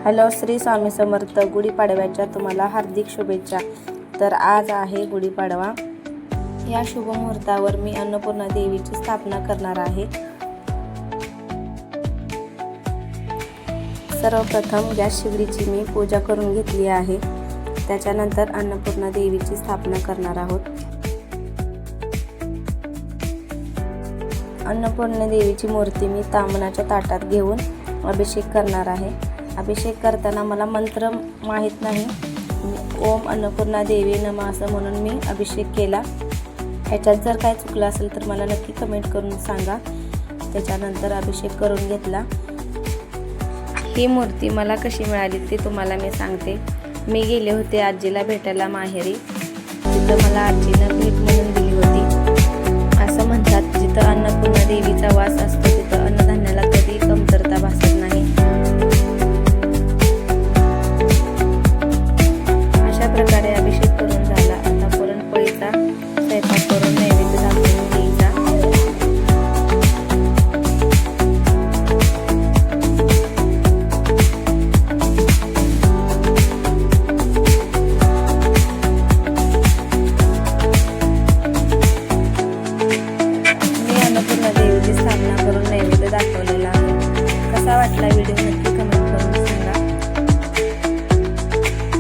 Hello, Shri Swami Samarth. गुढीपाडव्याच्या तुम्हाला हार्दिक शुभेच्छा. तर आज आहे गुढीपाडवा. या शुभ मुहूर्तावर मी अन्नपूर्णा देवीची स्थापना करणार आहे. सर्वप्रथम गॅस शेगडीची मी पूजा करून घेतली आहे. त्याच्यानंतर अन्नपूर्णा देवीची स्थापना करणार आहोत. अन्नपूर्णा देवीची मूर्ती मी तांबणाच्या ताटात घेऊन अभिषेक करणार आहे. अभिषेक करताना मला मंत्र माहीत नाही. ओम अन्नपूर्णा देवी नमः असं म्हणून मी अभिषेक केला. ह्याच्यात जर काय चुकलं असेल तर मला नक्की कमेंट करून सांगा. त्याच्यानंतर अभिषेक करून घेतला. ही मूर्ती मला कशी मिळाली ते तुम्हाला मी सांगते. मी गेले होते आजीला भेटायला माहेरी. तिथं मला आजीनं भेट म्हणून दिली होती. असं म्हणतात जिथं अन्नपूर्णा देवीचा वास असतो तिथं